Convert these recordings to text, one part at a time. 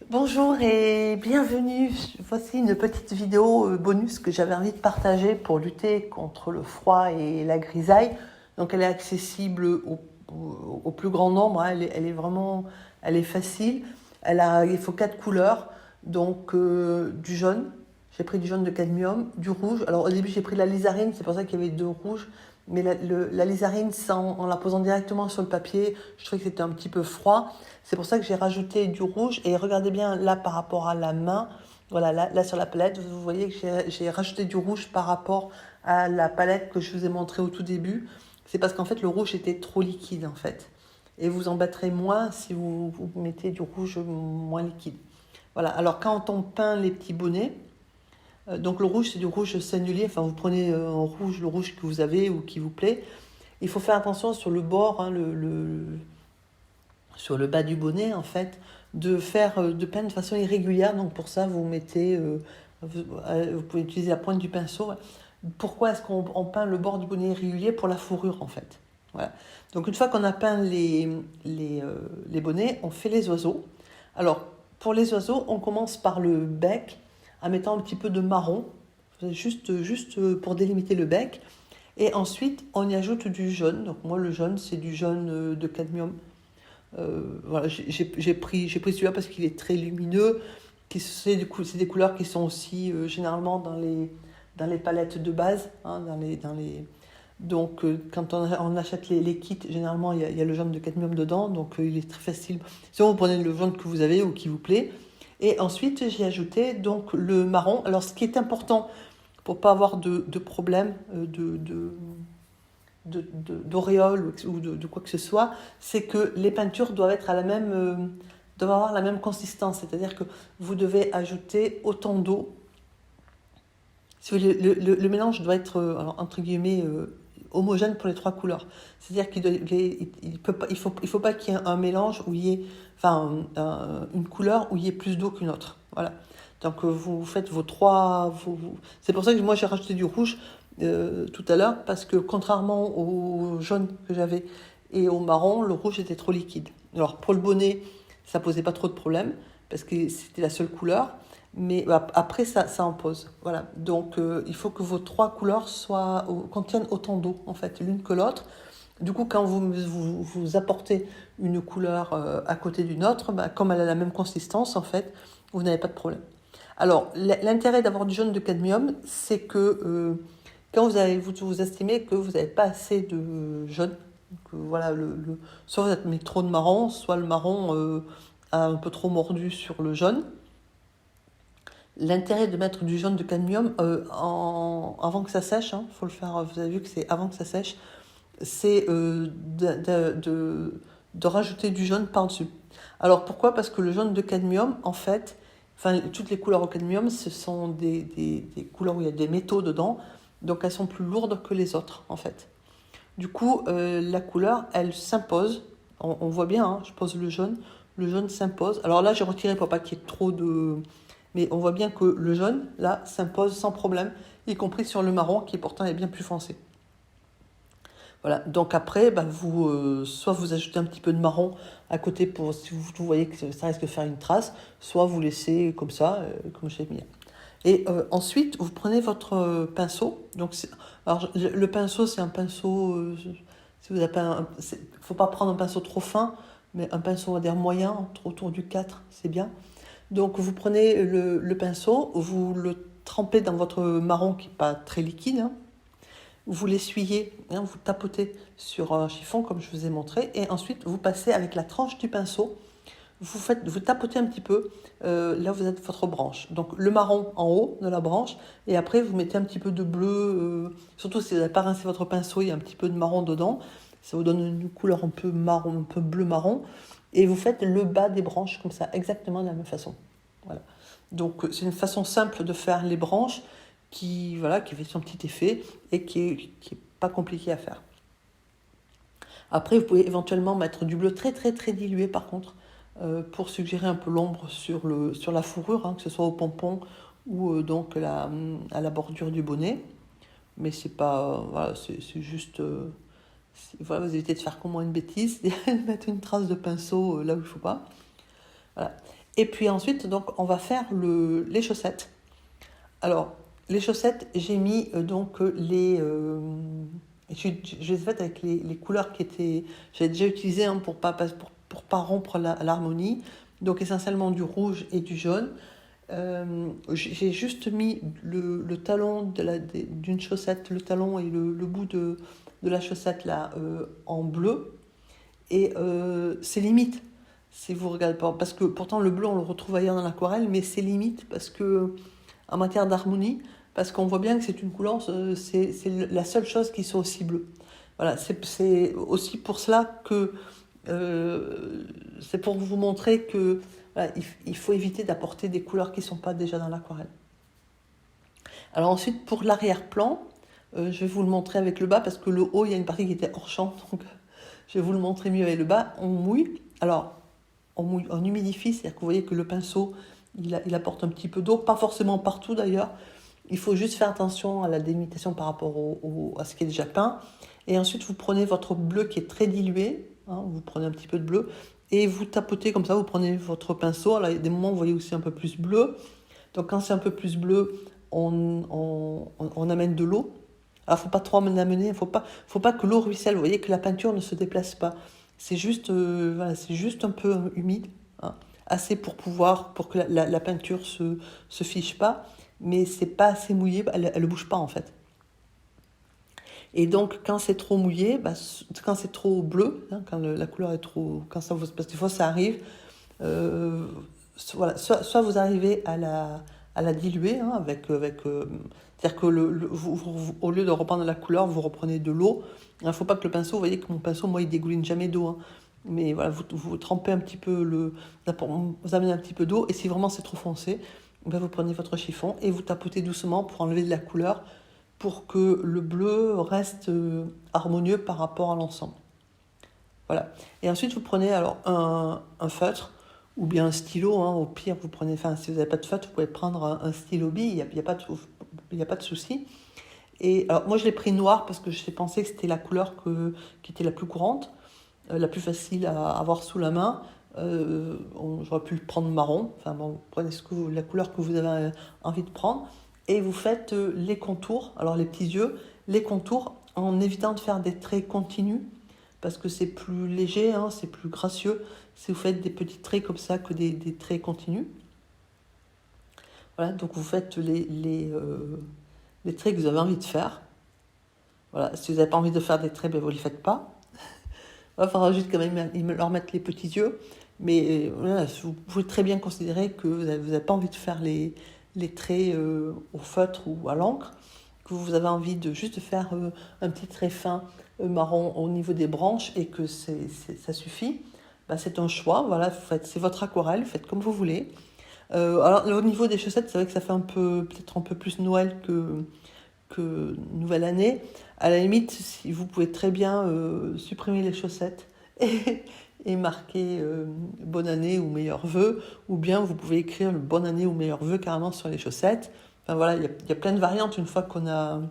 Bonjour et bienvenue. Voici une petite vidéo bonus que j'avais envie de partager pour lutter contre le froid et la grisaille. Donc elle est accessible au plus grand nombre, hein. Elle est vraiment, elle est facile. Il faut 4 couleurs, donc du jaune. J'ai pris du jaune de cadmium, du rouge. Alors au début j'ai pris de la lizarine, c'est pour ça qu'il y avait 2 rouges. Mais la lizarine, en la posant directement sur le papier, je trouvais que c'était un petit peu froid. C'est pour ça que j'ai rajouté du rouge. Et regardez bien là par rapport à la main. Voilà, là sur la palette, vous voyez que j'ai rajouté du rouge par rapport à la palette que je vous ai montrée au tout début. C'est parce qu'en fait le rouge était trop liquide en fait. Et vous embêterez moins si vous mettez du rouge moins liquide. Voilà, alors quand on peint les petits bonnets, donc le rouge c'est du rouge sennelier. Enfin vous prenez en rouge le rouge que vous avez ou qui vous plaît. Il faut faire attention sur le bord, hein, sur le bas du bonnet en fait, de peindre de façon irrégulière. Donc pour ça vous mettez, vous pouvez utiliser la pointe du pinceau. Pourquoi est-ce qu'on peint le bord du bonnet irrégulier? Pour la fourrure en fait. Voilà. Donc une fois qu'on a peint les bonnets, on fait les oiseaux. Alors pour les oiseaux, on commence par le bec en mettant un petit peu de marron, juste pour délimiter le bec. Et ensuite, on y ajoute du jaune. Donc moi, le jaune, c'est du jaune de cadmium. Voilà, j'ai pris celui-là parce qu'il est très lumineux. C'est des couleurs qui sont aussi généralement dans les palettes de base. Hein, donc, quand on achète les kits, généralement, il y a le jaune de cadmium dedans. Donc, il est très facile. Sinon, vous prenez le jaune que vous avez ou qui vous plaît. Et ensuite, j'ai ajouté donc le marron. Alors, ce qui est important pour ne pas avoir de problème d'auréole ou de quoi que ce soit, c'est que les peintures doivent doivent avoir la même consistance. C'est-à-dire que vous devez ajouter autant d'eau. Si vous voulez, le mélange doit être, alors, entre guillemets, homogène pour les 3 couleurs. C'est-à-dire il faut pas qu'il y ait un mélange où il y ait, une couleur où il y ait plus d'eau qu'une autre. Voilà. Donc vous faites c'est pour ça que moi j'ai rajouté du rouge tout à l'heure, parce que contrairement au jaune que j'avais et au marron, le rouge était trop liquide. Alors pour le bonnet, ça posait pas trop de problème parce que c'était la seule couleur. Mais après, ça en pose. Voilà. Donc, il faut que vos 3 couleurs contiennent autant d'eau, en fait, l'une que l'autre. Du coup, quand vous apportez une couleur à côté d'une autre, comme elle a la même consistance, en fait, vous n'avez pas de problème. Alors, l'intérêt d'avoir du jaune de cadmium, c'est que quand vous estimez que vous n'avez pas assez de jaune, que voilà, soit vous avez mis trop de marron, soit le marron a un peu trop mordu sur le jaune. L'intérêt de mettre du jaune de cadmium avant que ça sèche, hein, faut le faire, vous avez vu que c'est avant que ça sèche, c'est de rajouter du jaune par-dessus. Alors pourquoi? Parce que le jaune de cadmium, en fait, toutes les couleurs au cadmium, ce sont des couleurs où il y a des métaux dedans, donc elles sont plus lourdes que les autres, en fait. Du coup, la couleur, elle s'impose. On voit bien, hein, je pose le jaune s'impose. Alors là, j'ai retiré pour pas qu'il y ait trop de... Mais on voit bien que le jaune, là, s'impose sans problème, y compris sur le marron, qui pourtant est bien plus foncé. Voilà, donc après, soit vous ajoutez un petit peu de marron à côté pour si vous voyez que ça risque de faire une trace, soit vous laissez comme ça, comme j'ai mis. Et ensuite, vous prenez votre pinceau. Donc, alors, le pinceau, c'est un pinceau. Si vous avez faut pas prendre un pinceau trop fin, mais un pinceau, on va dire moyen, autour du 4, c'est bien. Donc, vous prenez le pinceau, vous le trempez dans votre marron qui n'est pas très liquide, hein. Vous l'essuyez, hein, vous tapotez sur un chiffon comme je vous ai montré, et ensuite vous passez avec la tranche du pinceau. Vous tapotez un petit peu là où vous êtes votre branche. Donc le marron en haut de la branche, et après vous mettez un petit peu de bleu, surtout si vous n'avez pas rincé votre pinceau, il y a un petit peu de marron dedans, ça vous donne une couleur un peu marron, un peu bleu-marron, et vous faites le bas des branches comme ça, exactement de la même façon. Voilà. Donc c'est une façon simple de faire les branches qui fait son petit effet et qui est pas compliqué à faire. Après, vous pouvez éventuellement mettre du bleu très très très dilué par contre, pour suggérer un peu l'ombre sur la fourrure, hein, que ce soit au pompon ou donc à la bordure du bonnet. Mais c'est pas, voilà, c'est juste, voilà, vous évitez de faire comme moi une bêtise, de mettre une trace de pinceau là où il ne faut pas. Voilà. Et puis ensuite, donc, on va faire les chaussettes. Alors, les chaussettes, j'ai mis je les ai faites avec les couleurs j'avais déjà utilisées hein, pour pas rompre l'harmonie. Donc, essentiellement du rouge et du jaune. J'ai juste mis le talon d'une chaussette, le talon et le bout de la chaussette là en bleu. Et c'est limite, si vous regardez pas, parce que pourtant le bleu on le retrouve ailleurs dans l'aquarelle, mais c'est limite parce que en matière d'harmonie, parce qu'on voit bien que c'est une couleur, c'est la seule chose qui soit aussi bleue. Voilà, c'est aussi pour cela que c'est pour vous montrer que voilà, il faut éviter d'apporter des couleurs qui ne sont pas déjà dans l'aquarelle. Alors ensuite, pour l'arrière-plan, je vais vous le montrer avec le bas, parce que le haut, il y a une partie qui était hors champ, donc je vais vous le montrer mieux avec le bas. On mouille, alors on mouille, on humidifie, c'est-à-dire que vous voyez que le pinceau, il apporte un petit peu d'eau, pas forcément partout d'ailleurs. Il faut juste faire attention à la délimitation par rapport à ce qui est déjà peint. Et ensuite, vous prenez votre bleu qui est très dilué, hein, vous prenez un petit peu de bleu, et vous tapotez comme ça, vous prenez votre pinceau. Alors, il y a des moments où vous voyez aussi un peu plus bleu. Donc, quand c'est un peu plus bleu, on amène de l'eau. Alors, il ne faut pas trop en amener, il ne faut pas que l'eau ruisselle. Vous voyez que la peinture ne se déplace pas. C'est juste, voilà, c'est juste un peu humide, hein, assez pour que la peinture se fiche pas, mais c'est pas assez mouillé, elle ne bouge pas en fait. Et donc, quand c'est trop mouillé, quand c'est trop bleu, hein, quand la couleur est trop, parce que des fois ça arrive, voilà, soit vous arrivez à la diluer hein, c'est-à-dire que au lieu de reprendre la couleur, vous reprenez de l'eau. Il ne faut pas que le pinceau, vous voyez que mon pinceau, moi, il dégouline jamais d'eau. Hein. Mais voilà, vous trempez un petit peu vous amenez un petit peu d'eau, et si vraiment c'est trop foncé, vous prenez votre chiffon et vous tapotez doucement pour enlever de la couleur, pour que le bleu reste harmonieux par rapport à l'ensemble. Voilà. Et ensuite, vous prenez alors un feutre ou bien un stylo. Hein, au pire, si vous n'avez pas de feutre, vous pouvez prendre un stylo bille. Il n'y a pas de souci. Et alors, moi, je l'ai pris noir parce que j'ai pensé que c'était la couleur qui était la plus courante, la plus facile à avoir sous la main. J'aurais pu le prendre marron. Enfin bon, vous prenez la couleur que vous avez envie de prendre. Et vous faites les contours, alors les petits yeux, les contours, en évitant de faire des traits continus, parce que c'est plus léger, hein, c'est plus gracieux si vous faites des petits traits comme ça que des traits continus. Voilà, donc vous faites les traits que vous avez envie de faire. Voilà, si vous n'avez pas envie de faire des traits, vous ne les faites pas. Il faudra juste quand même leur mettre les petits yeux. Mais voilà, vous pouvez très bien considérer que vous n'avez pas envie de faire les traits au feutre ou à l'encre, que vous avez envie de juste faire un petit trait fin marron au niveau des branches et que ça suffit. C'est un choix, voilà, c'est votre aquarelle, faites comme vous voulez. Alors au niveau des chaussettes, c'est vrai que ça fait peut-être un peu plus Noël que Nouvelle Année. À la limite, si vous pouvez très bien supprimer les chaussettes et marquer bonne année ou meilleurs vœux, ou bien vous pouvez écrire le bonne année ou meilleurs vœux carrément sur les chaussettes. Enfin voilà, il y a plein de variantes. Une fois qu'on a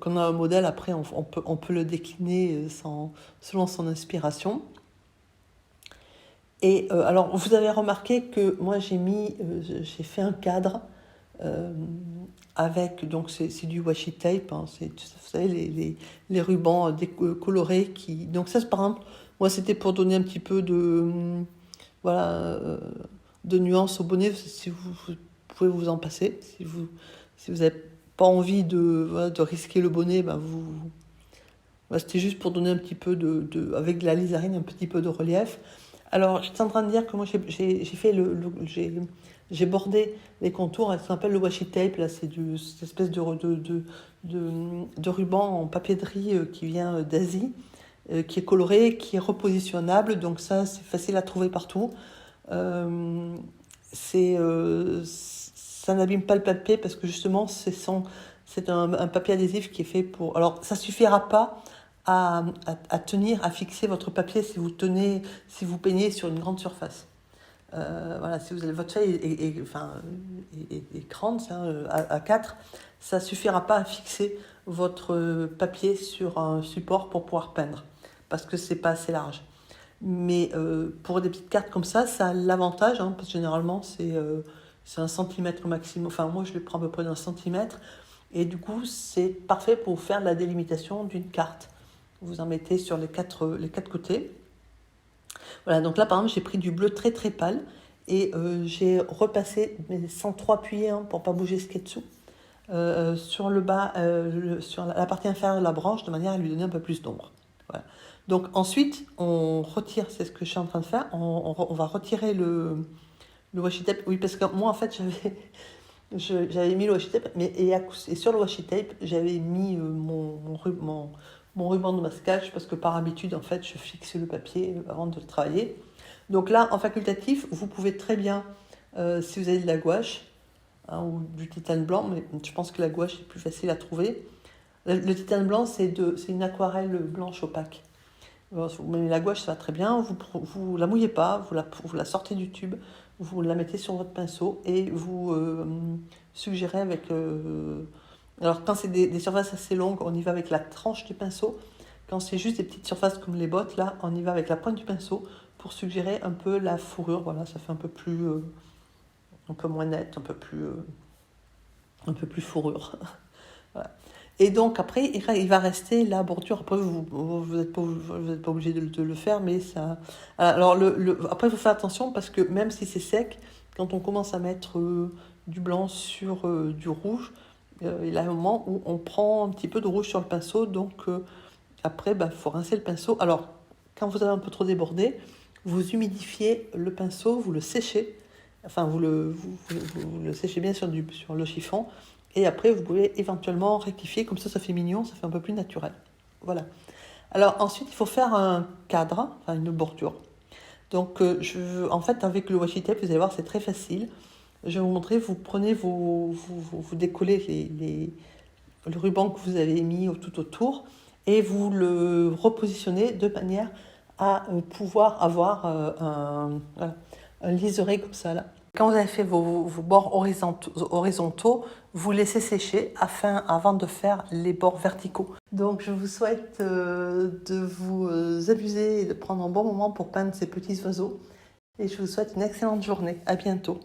un modèle, après on peut le décliner selon son inspiration. Et alors vous avez remarqué que moi j'ai fait un cadre avec, donc c'est du washi tape, hein, vous savez, les rubans colorés donc ça, par exemple, moi c'était pour donner un petit peu de nuance au bonnet. Si vous pouvez vous en passer, si vous n'avez pas envie de risquer le bonnet, c'était juste pour donner un petit peu avec de la lisarine, un petit peu de relief. Alors j'étais en train de dire que moi j'ai bordé les contours, ça s'appelle le washi tape, là c'est cette espèce de ruban en papeterie qui vient d'Asie, qui est coloré, qui est repositionnable, donc ça c'est facile à trouver partout. Ça n'abîme pas le papier parce que justement c'est un papier adhésif qui est fait pour... Alors ça suffira pas à tenir, à fixer votre papier si vous peignez sur une grande surface. Voilà, si vous avez votre feuille est grande, A4, ça suffira pas à fixer votre papier sur un support pour pouvoir peindre, parce que c'est pas assez large. Mais pour des petites cartes comme ça a l'avantage, hein, parce que généralement c'est 1 centimètre au maximum. Enfin, moi je les prends à peu près d'1 centimètre. Et du coup, c'est parfait pour faire la délimitation d'une carte. Vous en mettez sur les quatre côtés. Voilà, donc là par exemple, j'ai pris du bleu très très pâle et j'ai repassé, mais sans trop appuyer hein, pour pas bouger ce qu'il y a dessous, sur le bas, sur la partie inférieure de la branche, de manière à lui donner un peu plus d'ombre. Voilà. Donc ensuite, on retire, c'est ce que je suis en train de faire, on va retirer le washi tape. Oui, parce que moi en fait, j'avais mis le washi tape, mais et sur le washi tape, j'avais mis mon ruban de masquage, parce que par habitude, en fait, je fixe le papier avant de le travailler. Donc là, en facultatif, vous pouvez très bien, si vous avez de la gouache, hein, ou du titane blanc, mais je pense que la gouache est plus facile à trouver. Le titane blanc, c'est une aquarelle blanche opaque. Vous mettez la gouache, ça va très bien, vous la mouillez pas, vous la sortez du tube, vous la mettez sur votre pinceau et vous suggérez avec... alors quand c'est des surfaces assez longues, on y va avec la tranche du pinceau. Quand c'est juste des petites surfaces comme les bottes, là, on y va avec la pointe du pinceau pour suggérer un peu la fourrure. Voilà, ça fait un peu plus... un peu moins net, un peu plus fourrure. Voilà. Et donc après, il va rester la bordure. Après, vous n'êtes pas obligé de le faire, mais ça... Alors après, il faut faire attention parce que même si c'est sec, quand on commence à mettre du blanc sur du rouge, il y a un moment où on prend un petit peu de rouge sur le pinceau. Donc après, il faut rincer le pinceau. Alors, quand vous avez un peu trop débordé, vous humidifiez le pinceau, vous le séchez. Enfin, vous le séchez bien sur le chiffon. Et après, vous pouvez éventuellement rectifier, comme ça fait mignon, ça fait un peu plus naturel. Voilà. Alors ensuite, il faut faire un cadre, enfin une bordure. Donc, en fait, avec le washi tape, vous allez voir, c'est très facile. Je vais vous montrer, vous prenez vous décollez le ruban que vous avez mis tout autour et vous le repositionnez de manière à pouvoir avoir voilà, un liseré comme ça là. Quand vous avez fait vos bords horizontaux, vous laissez sécher avant de faire les bords verticaux. Donc je vous souhaite de vous amuser et de prendre un bon moment pour peindre ces petits oiseaux. Et je vous souhaite une excellente journée. À bientôt.